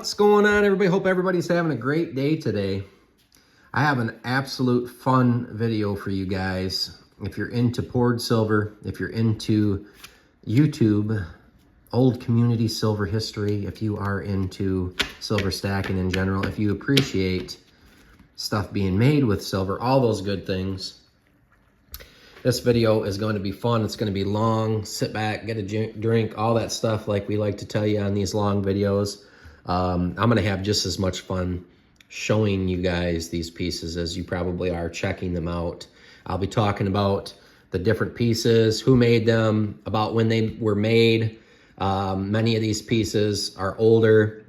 What's going on, everybody? Hope everybody's having a great day today. I have an absolute fun video for you guys. If you're into poured silver, if you're into YouTube, old community silver history, if you are into silver stacking in general, if you appreciate stuff being made with silver, all those good things, this video is going to be fun. It's going to be long. Sit back, get a drink, all that stuff like we like to tell you on these long videos. I'm going to have just as much fun showing you guys these pieces as you probably are checking them out. I'll be talking about the different pieces, who made them, about when they were made. Many of these pieces are older,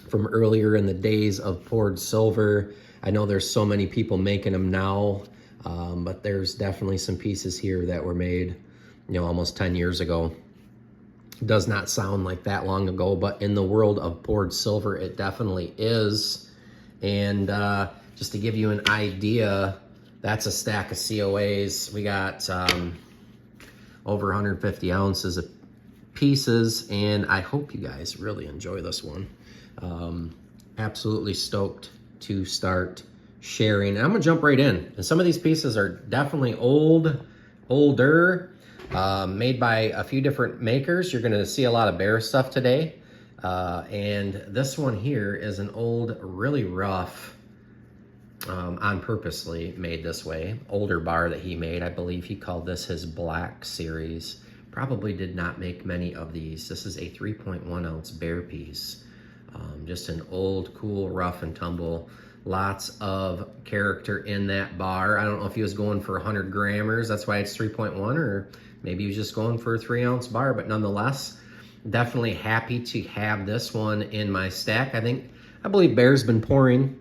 from earlier in the days of poured silver. I know there's so many people making them now, but there's definitely some pieces here that were made, almost 10 years ago. Does not sound like that long ago, but in the world of poured silver, it definitely is. And just to give you an idea, that's a stack of COAs. We got over 150 ounces of pieces, and I hope you guys really enjoy this one. Absolutely stoked to start sharing. And I'm gonna jump right in. And some of these pieces are definitely older. Made by a few different makers. You're going to see a lot of bear stuff today. And this one here is an old, really rough, on purposely made this way, older bar that he made. I believe he called this his Black Series. Probably did not make many of these. This is a 3.1 ounce bear piece. Just an old, cool, rough and tumble. Lots of character in that bar. I don't know if he was going for 100 grammars. That's why it's 3.1, or maybe he was just going for a 3 ounce bar, but nonetheless, definitely happy to have this one in my stack. I believe Bear's been pouring.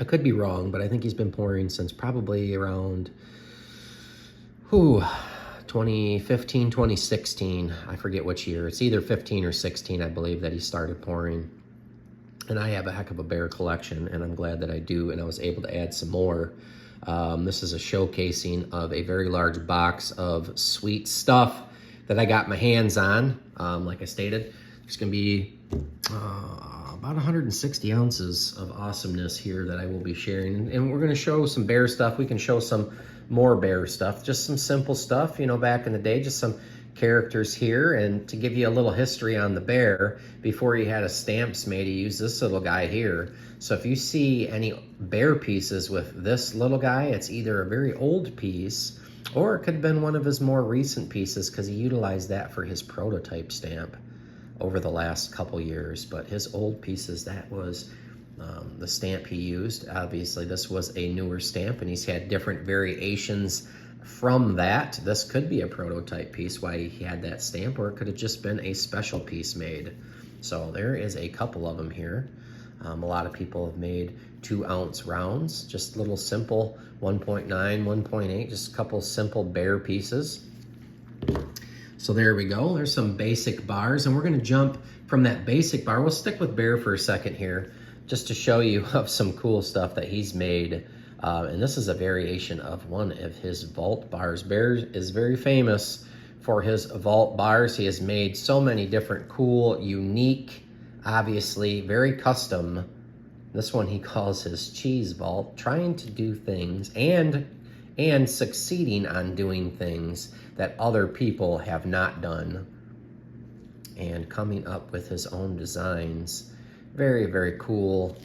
I could be wrong, but I think he's been pouring since probably around 2015, 2016. I forget which year. It's either 15 or 16, I believe, that he started pouring. And I have a heck of a Bear collection, and I'm glad that I do, and I was able to add some more. This is a showcasing of a very large box of sweet stuff that I got my hands on. Like I stated, there's going to be about 160 ounces of awesomeness here that I will be sharing. And we're going to show some bear stuff. We can show some more bear stuff, just some simple stuff, back in the day, just some characters here. And to give you a little history on the bear, before he had a stamps made, he used this little guy here. So if you see any bear pieces with this little guy, it's either a very old piece, or it could have been one of his more recent pieces, because he utilized that for his prototype stamp over the last couple years. But his old pieces, that was the stamp he used. Obviously, this was a newer stamp, and he's had different variations from that. This could be a prototype piece, why he had that stamp, or it could have just been a special piece made. So there is a couple of them here. A lot of people have made 2 ounce rounds, just little simple 1.9, 1.8, just a couple simple bear pieces. So there we go. There's some basic bars, and we're going to jump from that basic bar. We'll stick with bear for a second here, just to show you of some cool stuff that he's made. And this is a variation of one of his vault bars. Bear is very famous for his vault bars. He has made so many different cool, unique, obviously very custom. This one he calls his cheese vault, trying to do things and succeeding on doing things that other people have not done, and coming up with his own designs. Very, very cool.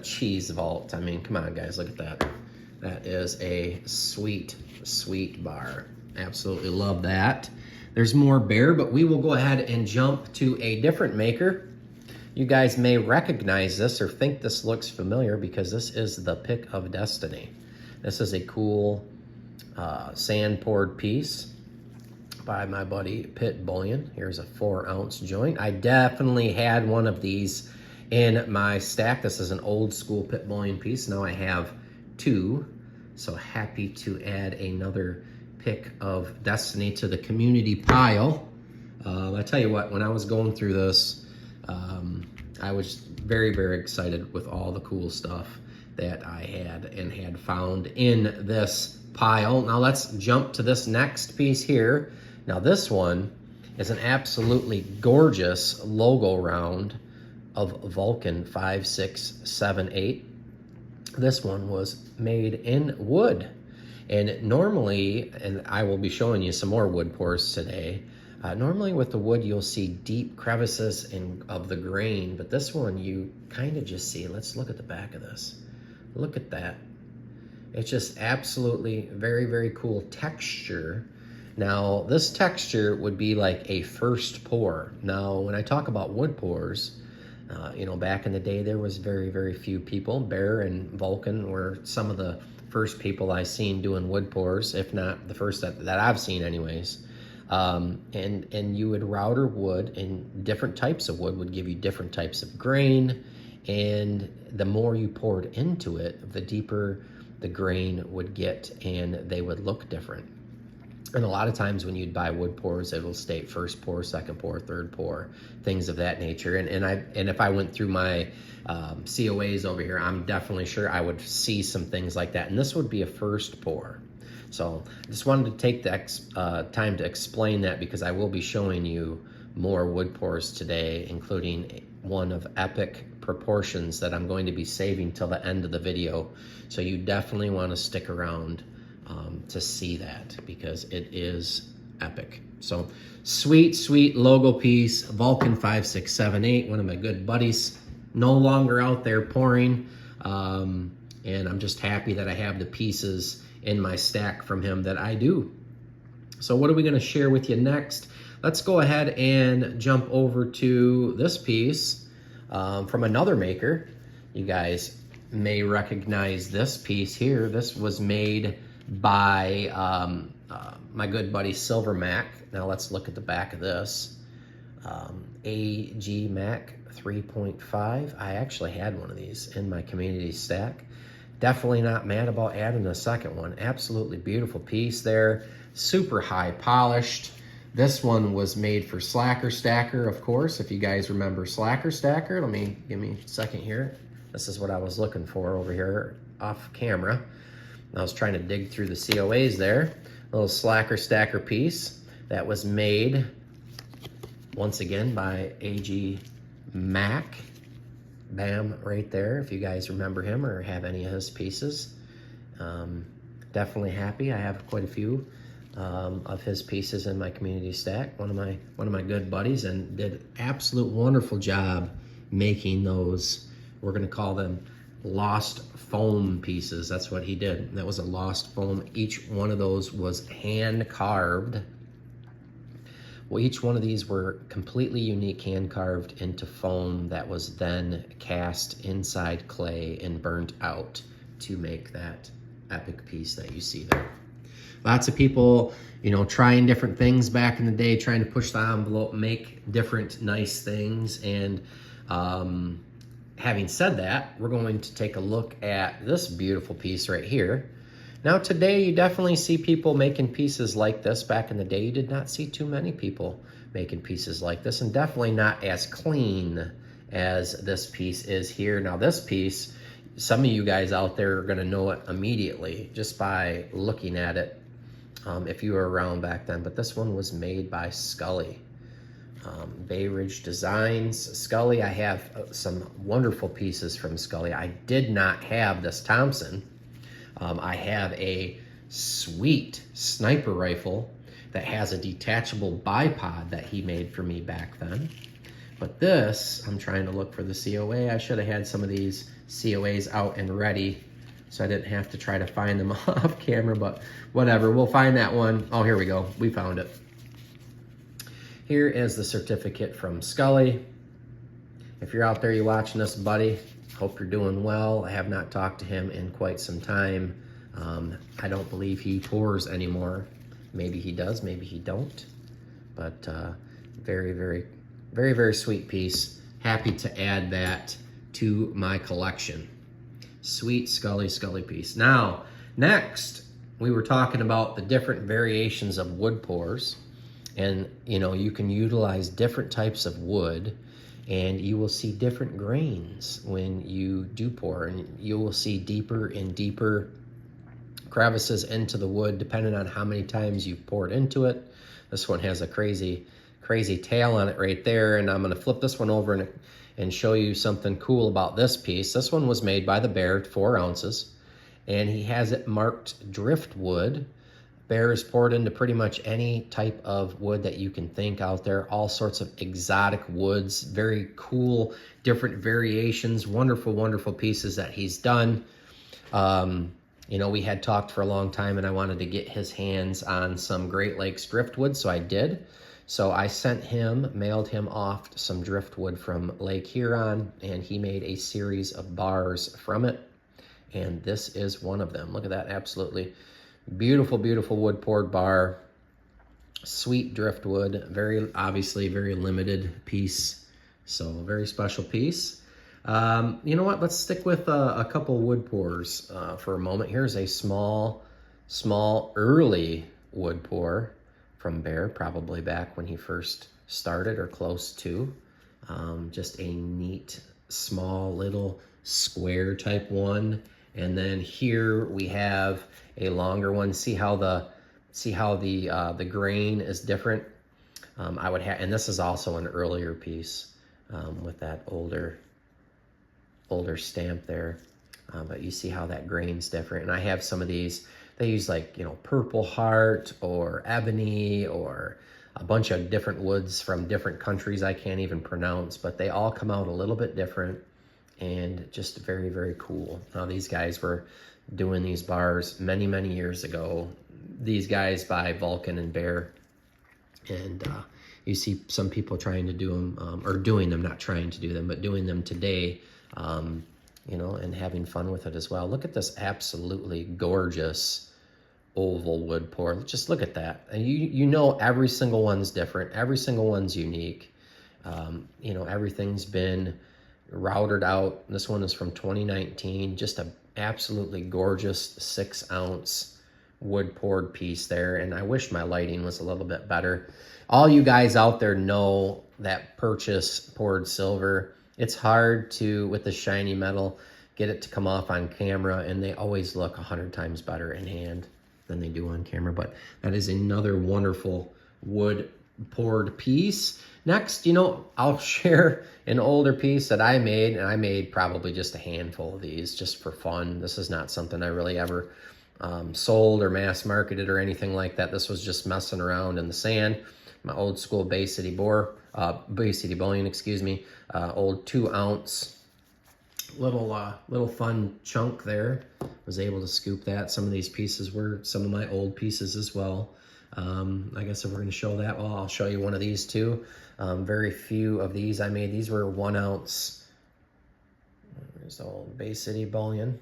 Cheese vault. I mean, come on, guys, look at that. That is a sweet, sweet bar. Absolutely love that. There's more bear, but we will go ahead and jump to a different maker. You guys may recognize this or think this looks familiar, because this is the Pick of Destiny. This is a cool sand poured piece by my buddy Baycitybullion. Here's a 4 ounce joint. I definitely had one of these in my stack. This is an old school Baycitybullion piece. Now I have 2. So happy to add another Pick of Destiny to the community pile. I tell you what, when I was going through this, I was very, very excited with all the cool stuff that I had found in this pile. Now let's jump to this next piece here. Now this one is an absolutely gorgeous logo round of Vulcan 5, 6, 7, 8. This one was made in wood. And normally, and I will be showing you some more wood pours today, normally with the wood you'll see deep crevices of the grain, but this one you kind of just see. Let's look at the back of this. Look at that. It's just absolutely very, very cool texture. Now, this texture would be like a first pour. Now, when I talk about wood pours, back in the day, there was very, very few people. Bear and Vulcan were some of the first people I seen doing wood pours, if not the first that I've seen anyways. And you would router wood, and different types of wood would give you different types of grain. And the more you poured into it, the deeper the grain would get, and they would look different. And a lot of times when you'd buy wood pours, it'll state first pour, second pour, third pour, things of that nature. And if I went through my COAs over here, I'm definitely sure I would see some things like that. And this would be a first pour. So I just wanted to take the time to explain that, because I will be showing you more wood pours today, including one of epic proportions that I'm going to be saving till the end of the video. So you definitely want to stick around to see that, because it is epic. So sweet, sweet logo piece, Vulcan 5, 6, 7, 8, one of my good buddies, no longer out there pouring. And I'm just happy that I have the pieces in my stack from him that I do. So what are we going to share with you next? Let's go ahead and jump over to this piece from another maker. You guys may recognize this piece here. This was made by my good buddy Silver Mac. Now let's look at the back of this. AG Mac 3.5. I actually had one of these in my community stack. Definitely not mad about adding a second one. Absolutely beautiful piece there. Super high polished. This one was made for Slacker Stacker, of course. If you guys remember Slacker Stacker, give me a second here. This is what I was looking for over here off camera. I was trying to dig through the COAs there. A little Slacker Stacker piece that was made, once again, by AG Mac. Bam, right there, if you guys remember him or have any of his pieces. Definitely happy. I have quite a few of his pieces in my community stack. One of my good buddies, and did absolute wonderful job making those. We're going to call them lost foam pieces. That's what he did. That was a lost foam. Each one of those was hand carved. Well, each one of these were completely unique, hand carved into foam that was then cast inside clay and burnt out to make that epic piece that you see there. Lots of people, trying different things back in the day, trying to push the envelope, make different nice things. And having said that, we're going to take a look at this beautiful piece right here. Now today, you definitely see people making pieces like this. Back in the day, you did not see too many people making pieces like this, and definitely not as clean as this piece is here. Now this piece, some of you guys out there are gonna know it immediately just by looking at it, if you were around back then. But this one was made by Scully. Bay Ridge Designs. Scully, I have some wonderful pieces from Scully. I did not have this Thompson. I have a sweet sniper rifle that has a detachable bipod that he made for me back then. But this, I'm trying to look for the COA. I should have had some of these COAs out and ready so I didn't have to try to find them off camera, but whatever. We'll find that one. Oh, here we go. We found it. Here is the certificate from Scully. If you're out there, you're watching this, buddy, hope you're doing well. I have not talked to him in quite some time. I don't believe he pours anymore. Maybe he does, maybe he don't. But very, very, very, very sweet piece. Happy to add that to my collection. Sweet Scully piece. Now, next, we were talking about the different variations of wood pours. And, you can utilize different types of wood, and you will see different grains when you do pour, and you will see deeper and deeper crevices into the wood depending on how many times you've poured into it. This one has a crazy crazy tail on it right there. And I'm going to flip this one over and show you something cool about this piece. This one was made by the bear, 4 ounces, and he has it marked driftwood. Bear is poured into pretty much any type of wood that you can think out there, all sorts of exotic woods, very cool, different variations, wonderful, wonderful pieces that he's done. You know, we had talked for a long time and I wanted to get his hands on some Great Lakes driftwood, so I did. So I mailed him off some driftwood from Lake Huron, and he made a series of bars from it. And this is one of them. Look at that, absolutely beautiful, beautiful wood poured bar. Sweet driftwood, very obviously very limited piece. So a very special piece. You know what, let's stick with a couple wood pours for a moment. Here's a small early wood pour from Bear, probably back when he first started or close to. Just a neat, small little square type one. And then here we have a longer one. See how the grain is different. And this is also an earlier piece with that older stamp there. But you see how that grain's different. And I have some of these. They use like, you know, Purple Heart or Ebony or a bunch of different woods from different countries I can't even pronounce, but they all come out a little bit different and just very, very cool. Now these guys were doing these bars many, many years ago. These guys by Vulcan and Bear. And you see some people trying to do them, or doing them, not trying to do them, but doing them today, you know, and having fun with it as well. Look at this absolutely gorgeous oval wood pour. Just look at that. And you know every single one's different. Every single one's unique. You know, everything's been routed out. This one is from 2019. Just a absolutely gorgeous 6-ounce wood poured piece there. And I wish my lighting was a little bit better. All you guys out there know that purchase poured silver. It's hard to, with the shiny metal, get it to come off on camera, and they always look 100 times better in hand than they do on camera. But that is another wonderful wood poured piece. Next, you know, I'll share an older piece that I made, and I made probably just a handful of these just for fun. This is not something I really ever sold or mass marketed or anything like that. This was just messing around in the sand. My old school Baycitybullion, excuse me, old 2-ounce little fun chunk there. Was able to scoop that. Some of these pieces were some of my old pieces as well. I guess if we're going to show that, well, I'll show you one of these too. Very few of these I made. These were 1-ounce. There's the old Baycitybullion.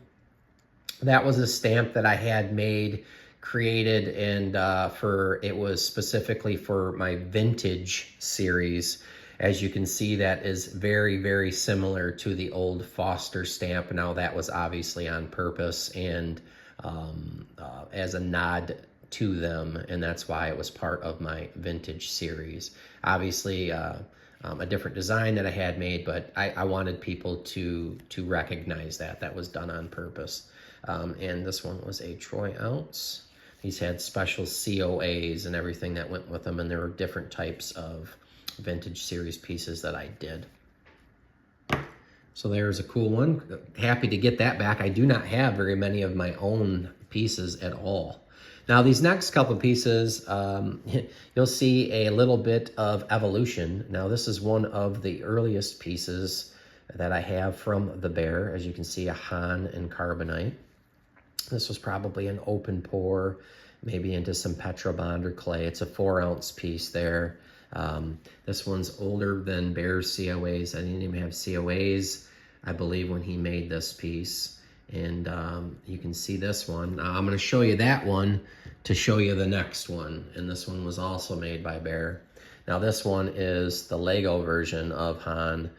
That was a stamp that I had made, created, and it was specifically for my vintage series. As you can see, that is very, very similar to the old Foster stamp. Now that was obviously on purpose and as a nod to them, and that's why it was part of my vintage series. Obviously a different design that I had made, but I wanted people to recognize that was done on purpose. And this one was a troy ounce. These had special COAs and everything that went with them, and there were different types of vintage series pieces that I did. So there's a cool one. Happy to get that back. I do not have very many of my own pieces at all. Now these next couple pieces, you'll see a little bit of evolution. Now this is one of the earliest pieces that I have from the Bear. As you can see, a Han and carbonite. This was probably an open pour, maybe into some Petrobond or clay. It's a 4-ounce piece there. This one's older than Bear's COAs. I didn't even have COAs, I believe, when he made this piece. And you can see this one. I'm going to show you that one to show you the next one. And this one was also made by Bear. Now this one is the Lego version of Han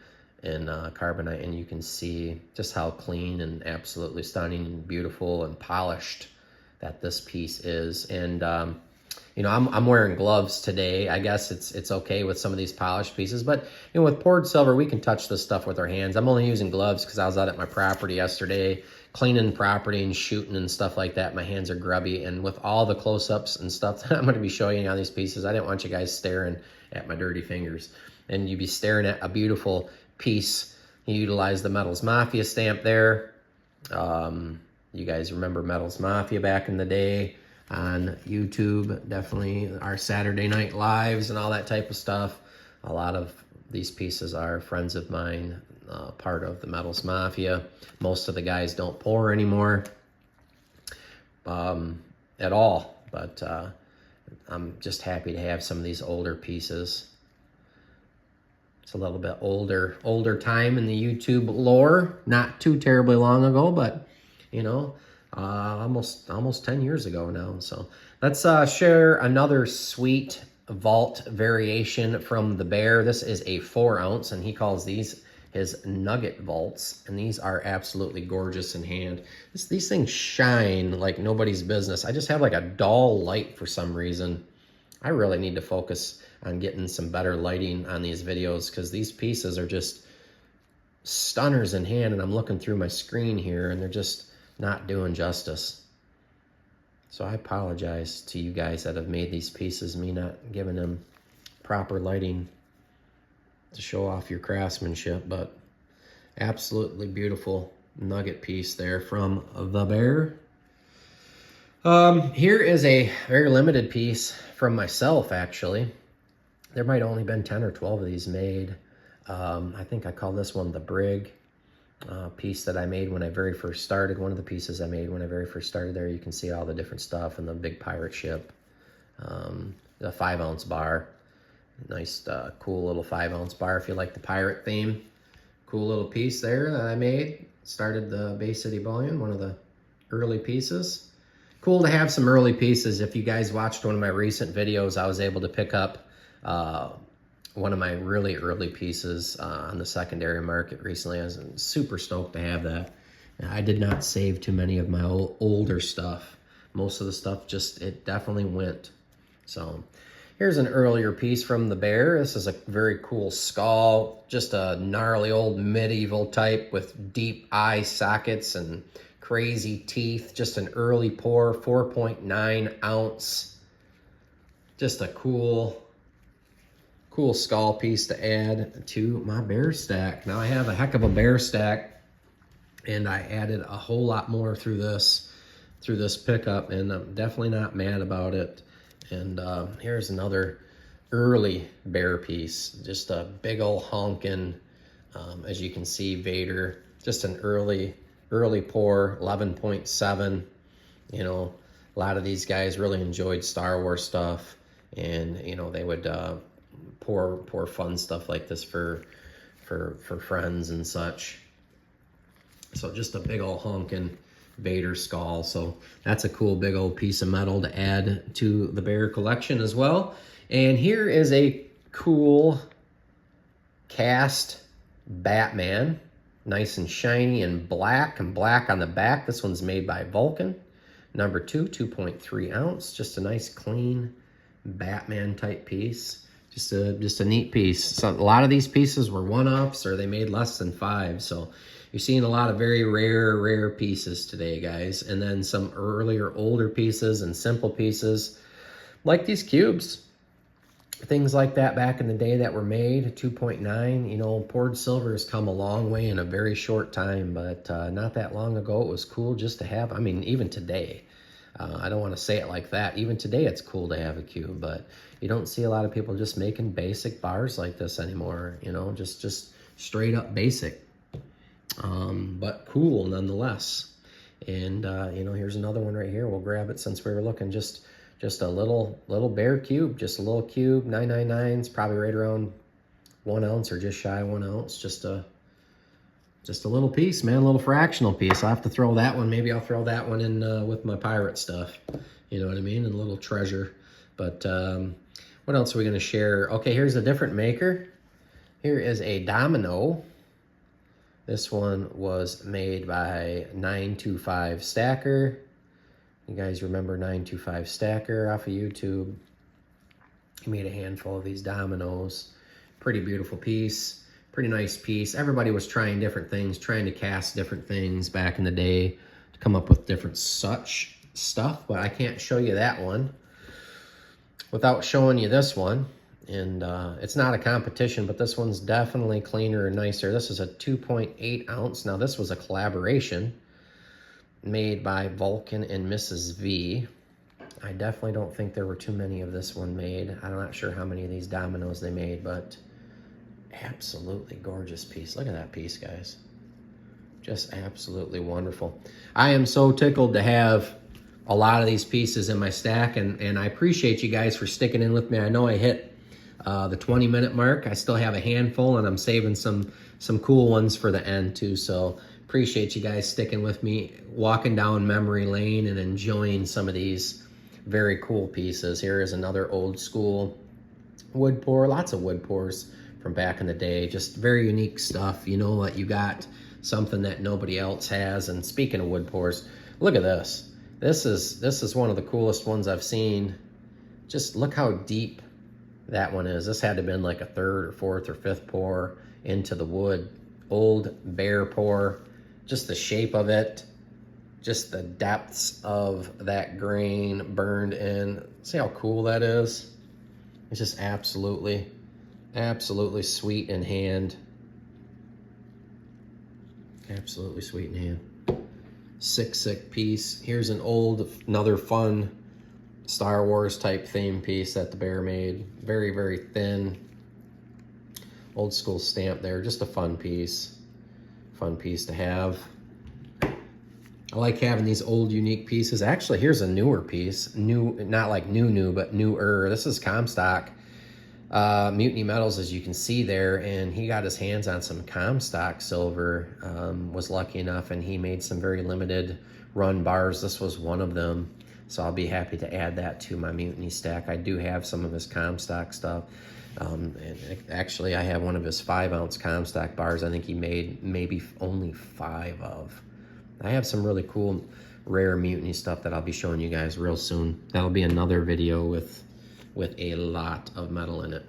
in carbonite, and you can see just how clean and absolutely stunning and beautiful and polished that this piece is. And you know, I'm wearing gloves today. I guess it's okay with some of these polished pieces, but with poured silver, we can touch this stuff with our hands. I'm only using gloves because I was out at my property yesterday cleaning property and shooting and stuff like that, my hands are grubby. And with all the close-ups and stuff that I'm going to be showing you on these pieces, I didn't want you guys staring at my dirty fingers. And you'd be staring at a beautiful piece. You utilize the Metals Mafia stamp there. You guys remember Metals Mafia back in the day on YouTube. Definitely our Saturday Night Lives and all that type of stuff. A lot of these pieces are friends of mine, part of the Metals Mafia. Most of the guys don't pour anymore at all, but I'm just happy to have some of these older pieces. It's a little bit older time in the YouTube lore, not too terribly long ago, but you know, almost 10 years ago now. So let's share another sweet vault variation from the Bear. This is a 4 ounce, and he calls these his nugget vaults, and these are absolutely gorgeous in hand. These things shine like nobody's business. I just have like a dull light for some reason. I really need to focus on getting some better lighting on these videos, because these pieces are just stunners in hand, and I'm looking through my screen here and they're just not doing justice. So I apologize to you guys that have made these pieces, me not giving them proper lighting to show off your craftsmanship, but absolutely beautiful nugget piece there from the Bear. Here is a very limited piece from myself, actually. There might only been 10 or 12 of these made. I think I call this one the Brig piece that I made when I very first started. One of the pieces I made when I very first started there. You can see all the different stuff and the big pirate ship. The 5 ounce bar. Nice, cool little 5 ounce bar if you like the pirate theme. Cool little piece there that I made. Started the Baycitybullion, one of the early pieces. Cool to have some early pieces. If you guys watched one of my recent videos, I was able to pick up one of my really early pieces on the secondary market recently. I was super stoked to have that. I did not save too many of my older stuff. Most of the stuff it definitely went. So here's an earlier piece from the Bear. This is a very cool skull, just a gnarly old medieval type with deep eye sockets and crazy teeth. Just an early pour, 4.9 ounce. Just a cool skull piece to add to my Bear stack. Now I have a heck of a Bear stack, and I added a whole lot more through this pickup, and I'm definitely not mad about it. And here's another early Bear piece, just a big old honkin', as you can see, Vader. Just an early pour, 11.7. You know, a lot of these guys really enjoyed Star Wars stuff, and you know, they would pour fun stuff like this for friends and such. So just a big old honkin' Vader skull. So that's a cool big old piece of metal to add to the Bear collection as well. And here is a cool cast Batman, nice and shiny and black on the back. This one's made by Vulcan. Number 2, 2.3 ounce. Just a nice clean Batman type piece. Just a neat piece. So a lot of these pieces were one-offs, or they made less than 5. So you're seeing a lot of very rare pieces today, guys. And then some earlier, older pieces and simple pieces, like these cubes. Things like that back in the day that were made, 2.9. You know, poured silver has come a long way in a very short time, but not that long ago, it was cool just to have. I mean, even today, I don't want to say it like that. Even today, it's cool to have a cube, but you don't see a lot of people just making basic bars like this anymore. You know, just straight up basic, but cool nonetheless. And you know, here's another one right here. We'll grab it since we were looking. Just a little Bear cube, just a little cube, 999s, probably right around 1 ounce or just shy of 1 ounce. Just a little piece, man, a little fractional piece. I'll have to throw that one. Maybe I'll throw that one in with my pirate stuff. You know what I mean? And a little treasure. But what else are we going to share? Okay, here's a different maker. Here is a domino. This one was made by 925 Stacker. You guys remember 925 Stacker off of YouTube? He made a handful of these dominoes. Pretty beautiful piece. Pretty nice piece. Everybody was trying different things, trying to cast different things back in the day. come up with different such stuff, but I can't show you that one without showing you this one. And it's not a competition, but this one's definitely cleaner and nicer. This is a 2.8 ounce. Now this was a collaboration made by Vulcan and Mrs. V. I definitely don't think there were too many of this one made. I'm not sure how many of these dominoes they made, but absolutely gorgeous piece. Look at that piece, guys. Just absolutely wonderful. I am so tickled to have a lot of these pieces in my stack, and I appreciate you guys for sticking in with me. I know I hit the 20-minute mark. I still have a handful, and I'm saving some cool ones for the end too. So appreciate you guys sticking with me, walking down memory lane and enjoying some of these very cool pieces. Here is another old school wood pour. Lots of wood pours from back in the day. Just very unique stuff. You know what? You got something that nobody else has. And speaking of wood pours, look at this. This is one of the coolest ones I've seen. Just look how deep that one is. This had to have been like a third or fourth or fifth pour into the wood. Old bear pour. Just the shape of it. Just the depths of that grain burned in. See how cool that is? It's just absolutely, absolutely sweet in hand. Absolutely sweet in hand. Sick piece. Here's another fun Star Wars type theme piece that the bear made. Very, very thin. Old school stamp there. Just a fun piece. Fun piece to have. I like having these old unique pieces. Actually, here's a newer piece. New, not like new, but newer. This is Comstock. Mutiny Metals, as you can see there, and he got his hands on some Comstock silver, was lucky enough, and he made some very limited run bars. This was one of them, so I'll be happy to add that to my Mutiny stack. I do have some of his Comstock stuff, and actually I have one of his 5-ounce Comstock bars. I think he made maybe only 5 of. I have some really cool rare Mutiny stuff that I'll be showing you guys real soon. That'll be another video with a lot of metal in it.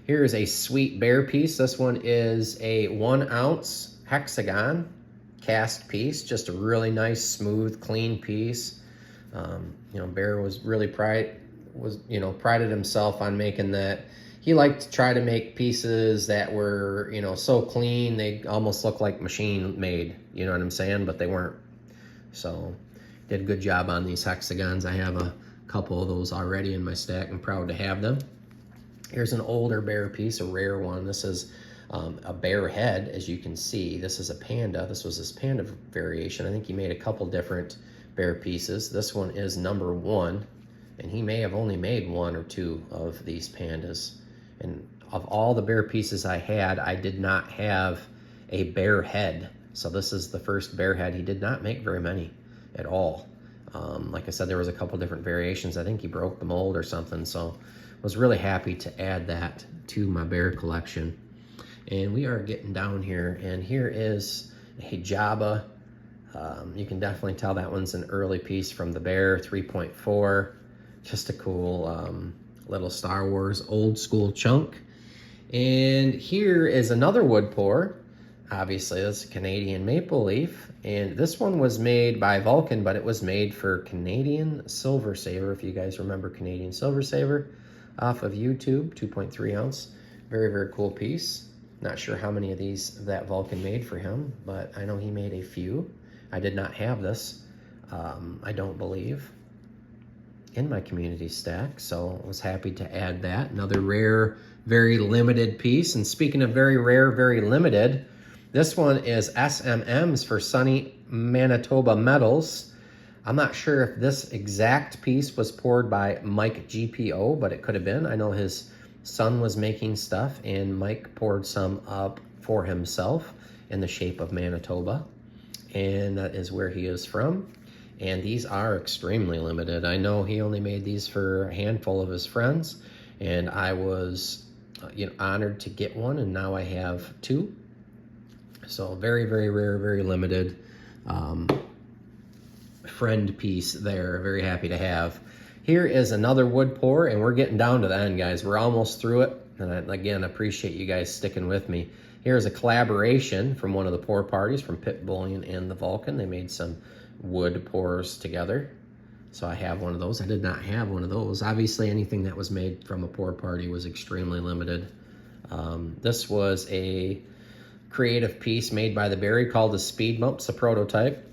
Here is a sweet bear piece. This one is a 1-ounce hexagon cast piece. Just a really nice, smooth, clean piece. You know, Bear was really prided himself on making that. He liked to try to make pieces that were, you know, so clean they almost look like machine made. You know what I'm saying? But they weren't. So did a good job on these hexagons. I have a couple of those already in my stack. I'm proud to have them. Here's an older bear piece, a rare one. This is a bear head, as you can see. This is a panda. This was his panda variation. I think he made a couple different bear pieces. This one is number 1, and he may have only made 1 or 2 of these pandas. And of all the bear pieces I had, I did not have a bear head. So this is the first bear head. He did not make very many at all. Like I said, there was a couple different variations. I think he broke the mold or something. So was really happy to add that to my bear collection. And we are getting down here. And here is a Jabba. You can definitely tell that one's an early piece from the bear, 3.4. Just a cool little Star Wars old school chunk. And here is another wood pour. Obviously, that's a Canadian maple leaf. And this one was made by Vulcan, but it was made for Canadian Silver Saver, if you guys remember Canadian Silver Saver off of YouTube, 2.3 ounce. Very, very cool piece. Not sure how many of these that Vulcan made for him, but I know he made a few. I did not have this, I don't believe, in my community stack, so I was happy to add that. Another rare, very limited piece. And speaking of very rare, very limited, this one is SMMs for Sunny Manitoba Metals. I'm not sure if this exact piece was poured by Mike GPO, but it could have been. I know his son was making stuff, and Mike poured some up for himself in the shape of Manitoba, and that is where he is from. And these are extremely limited. I know he only made these for a handful of his friends, and I was honored to get one, and now I have 2. So very, very rare, very limited friend piece there. Very happy to have. Here is another wood pour, and we're getting down to the end, guys. We're almost through it, and I, again, appreciate you guys sticking with me. Here's a collaboration from one of the pour parties from Baycitybullion and the Vulcan. They made some wood pours together. So I have one of those. I did not have one of those. Obviously, anything that was made from a pour party was extremely limited. This was a creative piece made by the Barry called the Speed Bump. It's a prototype.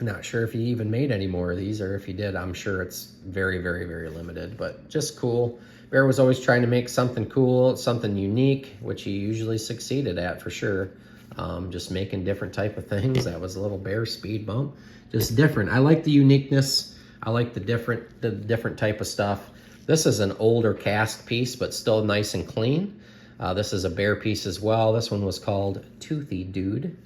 Not sure if he even made any more of these, or if he did, I'm sure it's very, very, very limited, but just cool. Bear was always trying to make something cool, something unique, which he usually succeeded at for sure. Just making different type of things. That was a little Bear Speed Bump. Just different. I like the uniqueness. I like the different type of stuff. This is an older cast piece, but still nice and clean. This is a Bear piece as well. This one was called Toothy Dude.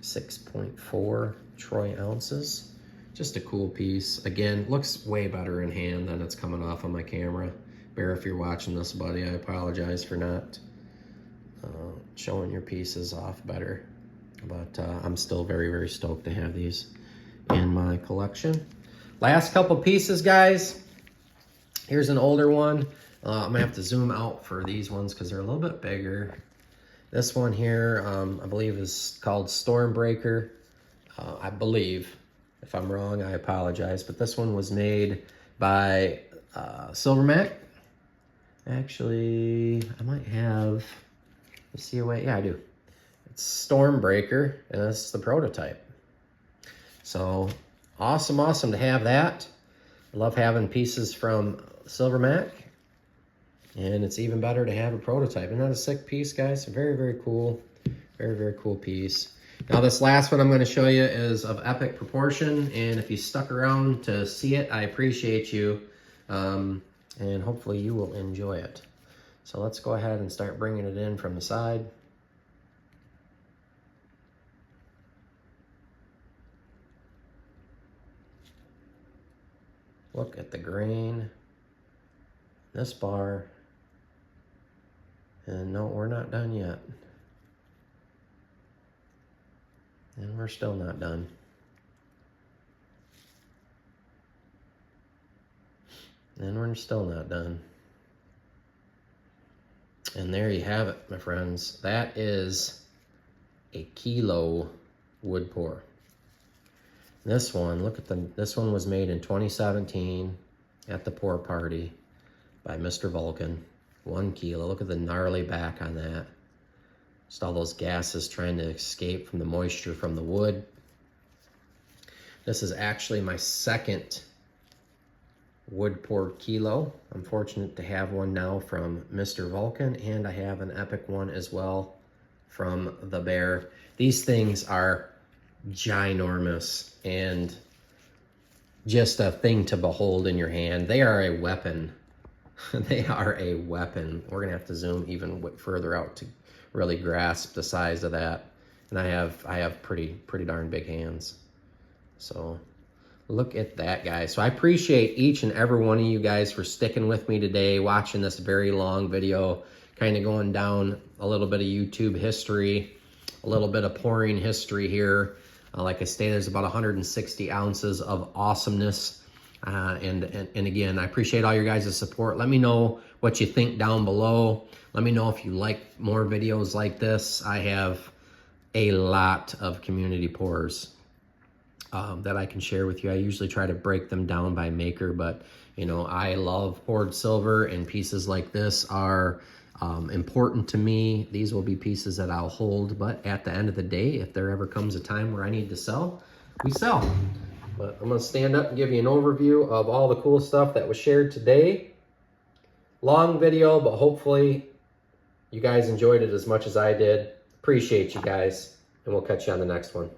6.4 troy ounces. Just a cool piece. Again, looks way better in hand than it's coming off on my camera. Bear, if you're watching this, buddy, I apologize for not showing your pieces off better. But I'm still very, very stoked to have these in my collection. Last couple pieces, guys. Here's an older one. I'm gonna have to zoom out for these ones because they're a little bit bigger. This one here, I believe is called Stormbreaker. I believe. If I'm wrong, I apologize. But this one was made by Silvermac. Actually, I might have, let's see a way, yeah, I do. It's Stormbreaker, and that's the prototype. So, awesome to have that. I love having pieces from Silvermac. And it's even better to have a prototype. Isn't that a sick piece, guys? Very, very cool. Very, very cool piece. Now, this last one I'm going to show you is of epic proportion. And if you stuck around to see it, I appreciate you. And hopefully you will enjoy it. So let's go ahead and start bringing it in from the side. Look at the grain. This bar. And no, we're not done yet. And we're still not done. And we're still not done. And there you have it, my friends. That is a kilo wood pour. This one, look at this one was made in 2017 at the pour party by Mr. Vulcan. 1 kilo. Look at the gnarly back on that. Just all those gases trying to escape from the moisture from the wood. This is actually my second wood pour kilo. I'm fortunate to have one now from Mr. Vulcan, and I have an epic one as well from the Bear. These things are ginormous and just a thing to behold in your hand. They are a weapon. They are a weapon. We're gonna have to zoom even further out to really grasp the size of that. And I have pretty darn big hands. So look at that, guys. So I appreciate each and every one of you guys for sticking with me today, watching this very long video, kind of going down a little bit of YouTube history, a little bit of pouring history here. Like I stated, there's about 160 ounces of awesomeness. And again, I appreciate all your guys' support. Let me know what you think down below. Let me know if you like more videos like this. I have a lot of community pours that I can share with you. I usually try to break them down by maker, but you know, I love poured silver, and pieces like this are important to me. These will be pieces that I'll hold, but at the end of the day, if there ever comes a time where I need to sell, we sell. But I'm going to stand up and give you an overview of all the cool stuff that was shared today. Long video, but hopefully you guys enjoyed it as much as I did. Appreciate you guys, and we'll catch you on the next one.